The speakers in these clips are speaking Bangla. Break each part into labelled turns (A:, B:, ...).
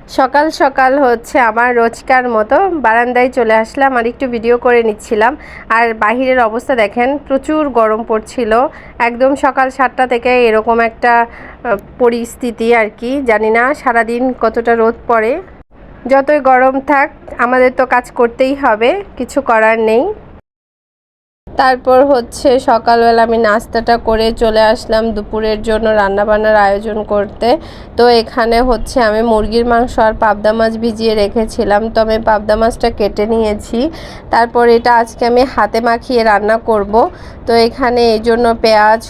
A: সকাল সকাল হচ্ছে আমার রোজকার মতো বারান্দায় চলে আসলাম আর একটু ভিডিও করে নিচ্ছিলাম। আর বাহিরের অবস্থা দেখেন, প্রচুর গরম পড়ছিল। একদম সকাল 7টা থেকে এরকম একটা পরিস্থিতি আর কি। জানি না সারাদিন কতটা রোদ পড়ে। যতই গরম থাক আমাদের তো কাজ করতেই হবে, কিছু করার নেই। তারপর হচ্ছে সকালবেলা আমি নাস্তাটা করে চলে আসলাম দুপুরের জন্য রান্নাবান্নার আয়োজন করতে। তো এখানে হচ্ছে আমি মুরগির মাংস আর পাবদা মাছ ভিজিয়ে রেখেছিলাম, তো আমি পাবদা মাছটা কেটে নিয়েছি। তারপর এটা আজকে আমি হাতে মাখিয়ে রান্না করব। তো এখানে এই জন্য পেঁয়াজ,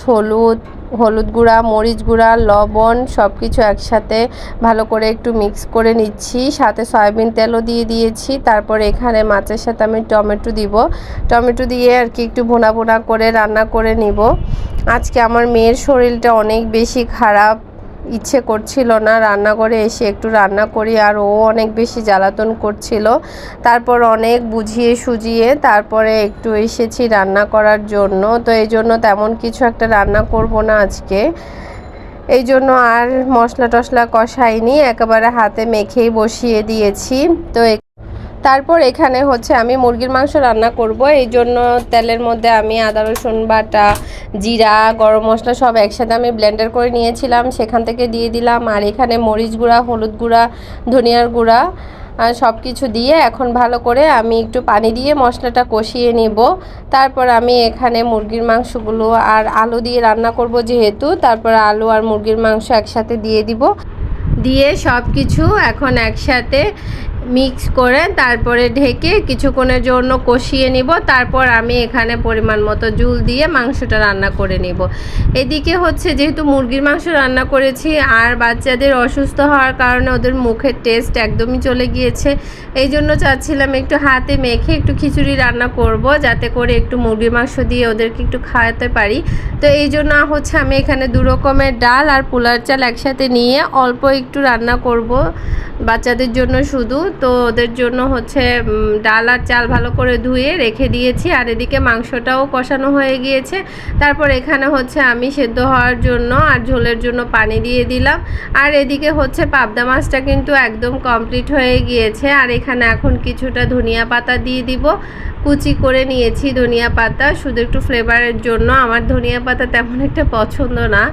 A: হলুদ গুঁড়া, মরিচ গুঁড়া, লবণ সব কিছু একসাথে ভালো করে একটু মিক্স করে নিচ্ছি। সাথে সয়াবিন তেলও দিয়ে দিয়েছি। তারপর এখানে মাছের সাথে আমি টমেটো দিয়ে আর কি একটু ভুনা ভুনা করে রান্না করে নিব। আজকে আমার মেয়ের শরীরটা অনেক বেশি খারাপ, ইচ্ছে করছিল না রান্না করে এসে একটু রান্না করি, আর ও অনেক বেশি জ্বালাতন করছিল। তারপর অনেক বুঝিয়ে সুজিয়ে তারপরে একটু এসেছি রান্না করার জন্য। তো এই জন্য তেমন কিছু একটা রান্না করব না আজকে, এই জন্য আর মশলা টশলা কষাইনি, একেবারে হাতে মেখেই বসিয়ে দিয়েছি। তো তারপর এখানে হচ্ছে আমি মুরগির মাংস রান্না করব, এই জন্য তেলের মধ্যে আমি আদা রসুন বাটা, জিরা, গরম মশলা সব একসাথে আমি ব্লেন্ডার করে নিয়েছিলাম, সেখান থেকে দিয়ে দিলাম। আর এখানে মরিচ গুঁড়া, হলুদ গুঁড়া, ধনিয়ার গুঁড়া আর সব কিছু দিয়ে এখন ভালো করে আমি একটু পানি দিয়ে মশলাটা কষিয়ে নিব। তারপর আমি এখানে মুরগির মাংসগুলো আর আলু দিয়ে রান্না করব যেহেতু, তারপর আলু আর মুরগির মাংস একসাথে দিয়ে দিব। দিয়ে সব কিছু এখন একসাথে মিক্স করে তারপরে ঢেকে কিছুক্ষণের জন্য কষিয়ে নিব। তারপর আমি এখানে পরিমাণ মতো জল দিয়ে মাংসটা রান্না করে নিব। এদিকে হচ্ছে যেহেতু মুরগির মাংস রান্না করেছি আর বাচ্চাদের অসুস্থ হওয়ার কারণে ওদের মুখের টেস্ট একদমই চলে গিয়েছে, এই জন্য চাচ্ছিলাম একটু হাতে মেখে একটু খিচুড়ি রান্না করব, যাতে করে একটু মুরগির মাংস দিয়ে ওদেরকে একটু খাওয়াতে পারি। তো এই জন্য হচ্ছে আমি এখানে 2 রকমের ডাল আর পোলার চাল একসাথে নিয়ে অল্প একটু রান্না করব বাচ্চাদের জন্য শুধু। তো ওদের জন্য হচ্ছে ডাল আর চাল ভালো করে ধুয়ে রেখে দিয়েছি, আর এদিকে মাংসটাও কষানো হয়ে গিয়েছে। তারপর এখানে হচ্ছে আমি সেদ্ধ হওয়ার জন্য আর ঝোলের জন্য পানি দিয়ে দিলাম। আর এদিকে হচ্ছে পাবদা মাছটা কিন্তু একদম কমপ্লিট হয়ে গিয়েছে। আর এখানে এখন কিছুটা ধনিয়া পাতা দিয়ে দিব, কুচি করে নিয়েছি ধনিয়া পাতা শুধু একটু ফ্লেভারের জন্য। আমার ধনিয়া পাতা তেমন একটা পছন্দ না।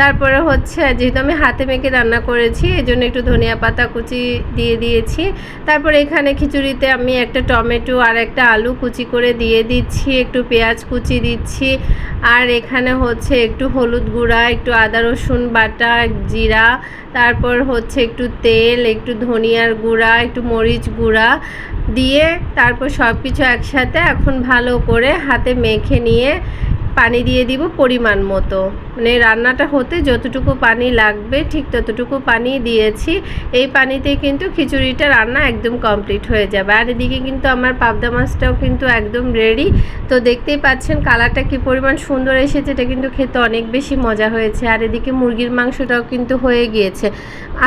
A: তারপরে হচ্ছে যেহেতু আমি হাতে মেখে রান্না করেছি এই জন্য একটু ধনিয়া পাতা কুচি দিয়ে দিয়েছি। তারপর এখানে খিচুড়িতে আমি একটা টমেটো আর একটা আলু কুচি করে দিয়ে দিচ্ছি, একটু পেঁয়াজ কুচি দিচ্ছি। আর এখানে হচ্ছে একটু হলুদ গুঁড়া, একটু আদা রসুন বাটা, জিরা, তারপর হচ্ছে একটু তেল, একটু ধনিয়ার গুঁড়া, একটু মরিচ গুঁড়া দিয়ে তারপর সব কিছু একসাথে এখন ভালো করে হাতে মেখে নিয়ে পানি দিয়ে দিব পরিমাণ মতো, মানে রান্নাটা হতে যতটুকু পানি লাগবে ঠিক ততটুকু পানি দিয়েছি। এই পানিতে কিন্তু খিচুড়িটা রান্না একদম কমপ্লিট হয়ে যাবে। আর এদিকে কিন্তু আমার পাবদা মাছটাও কিন্তু একদম রেডি। তো দেখতেই পাচ্ছেন কালারটা কি পরিমাণ সুন্দর এসেছে, এটা কিন্তু খেতে অনেক বেশি মজা হয়েছে। আর এদিকে মুরগির মাংসটাও কিন্তু হয়ে গিয়েছে।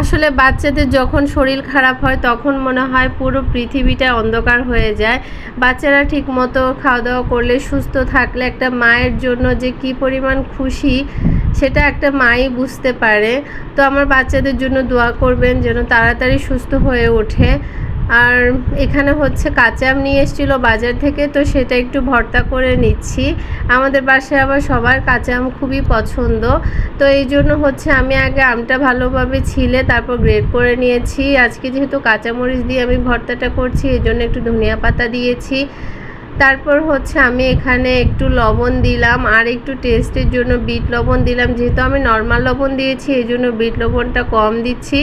A: আসলে বাচ্চাদের যখন শরীর খারাপ হয় তখন মনে হয় পুরো পৃথিবীটা অন্ধকার হয়ে যায়। বাচ্চারা ঠিক মতো খাওয়া দাওয়া করলে, সুস্থ থাকলে একটা মায়ের জন্য যে কি পরিমাণ খুশি সেটা একটা মাই বুঝতে পারে। তো আমার বাচ্চাদের জন্য দোয়া করবেন যেন তাড়াতাড়ি সুস্থ হয়ে ওঠে। আর এখানে হচ্ছে কাঁচা আম নিয়ে এসেছিলো বাজার থেকে, তো সেটা একটু ভর্তা করে নিচ্ছি। আমাদের বাসায় আবার সবার কাঁচা আম খুবই পছন্দ। তো এই জন্য হচ্ছে আমি আগে আমটা ভালোভাবে ছিলে তারপর গ্রেড করে নিয়েছি। আজকে যেহেতু কাঁচামরিচ দিয়ে আমি ভর্তাটা করছি এই জন্য একটু ধনিয়া পাতা দিয়েছি। তারপর হচ্ছে আমি এখানে একটু লবণ দিলাম আর একটু টেস্টের জন্য বিট লবণ দিলাম, যেহেতু আমি নর্মাল লবণ দিয়েছি এই জন্য বিট লবণটা কম দিচ্ছি।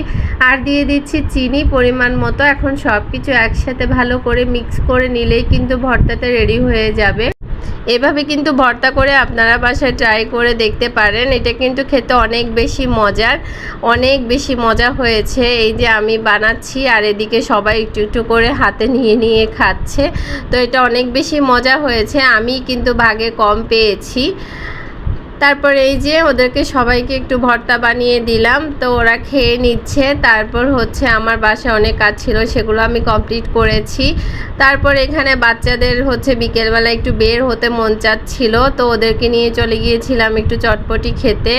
A: আর দিয়ে দিচ্ছি চিনি পরিমাণ মতো। এখন সব কিছু একসাথে ভালো করে মিক্স করে নিলেই কিন্তু ভর্তাটা রেডি হয়ে যাবে। এভাবে কিন্তু ভর্তা করে আপনারা বাসায় ট্রাই করে দেখতে পারেন, এটা কিন্তু খেতে অনেক বেশি মজা হয়েছে। এই যে আমি বানাচ্ছি আর এদিকে সবাই একটু একটু করে হাতে নিয়ে নিয়ে খাচ্ছে, তো এটা অনেক বেশি মজা হয়েছে। আমি কিন্তু ভাগে কম পেয়েছি। তারপর এই যে ওদেরকে সবাইকে একটু ভর্তা বানিয়ে দিলাম, তো ওরা খেয়ে নিচ্ছে। তারপর হচ্ছে আমার বাসায় অনেক কাজ ছিল, সেগুলো আমি কমপ্লিট করেছি। তারপর এখানে বাচ্চাদের হচ্ছে বিকেলবেলা একটু বের হতে মন চাচ্ছিল, তো ওদেরকে নিয়ে চলে গিয়েছিলাম একটু চটপটি খেতে।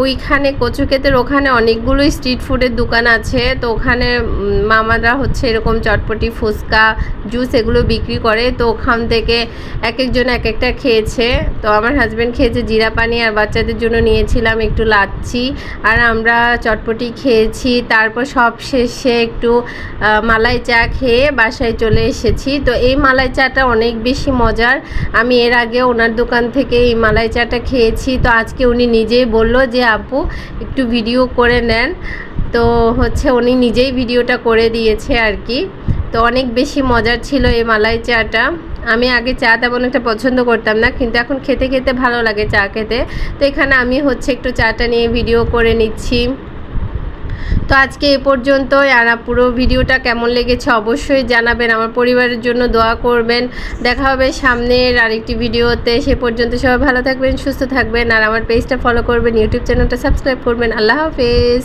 A: ওইখানে কচু ক্ষেতের ওখানে অনেকগুলো স্ট্রিট ফুডের দোকান আছে, তো ওখানে মামারা হচ্ছে এরকম চটপটি, ফুচকা, জুস এগুলো বিক্রি করে। তো ওখান থেকে এক একজন এক একটা খেয়েছে। তো আমার হাজব্যান্ড খেয়েছে জিরা পানি, আর বাচ্চাদের জন্য নিয়েছিলাম একটু লাচ্ছি, আর আমরা চটপটি খেয়েছি। তারপর সব শেষে একটু মালাই চা খেয়ে বাসায় চলে এসেছি। তো এই মালাই চাটা অনেক বেশি মজার, আমি এর আগে ওনার দোকান থেকে এই মালাই চাটা খেয়েছি। তো আজকে উনি নিজেই বলল যে আপু একটু ভিডিও করে নেন, তো হচ্ছে উনি নিজেই ভিডিওটা করে দিয়েছে আর কি। তো অনেক বেশি মজার ছিল এই মালাই চাটা। আমি আগে চা তেমন একটা পছন্দ করতাম না, কিন্তু এখন খেতে খেতে ভালো লাগে চা খেতে। তো এখানে আমি হচ্ছে একটু চাটা নিয়ে ভিডিও করে নিচ্ছি। তো আজকে এ পর্যন্তই, আর পুরো ভিডিওটা কেমন লেগেছে অবশ্যই জানাবেন, আমার পরিবারের জন্য দোয়া করবেন। দেখা হবে সামনের আরেকটি ভিডিওতে, সে পর্যন্ত সবাই ভালো থাকবেন, সুস্থ থাকবেন, আর আমার পেজটা ফলো করবেন, ইউটিউব চ্যানেলটা সাবস্ক্রাইব করবেন। আল্লাহ হাফেজ।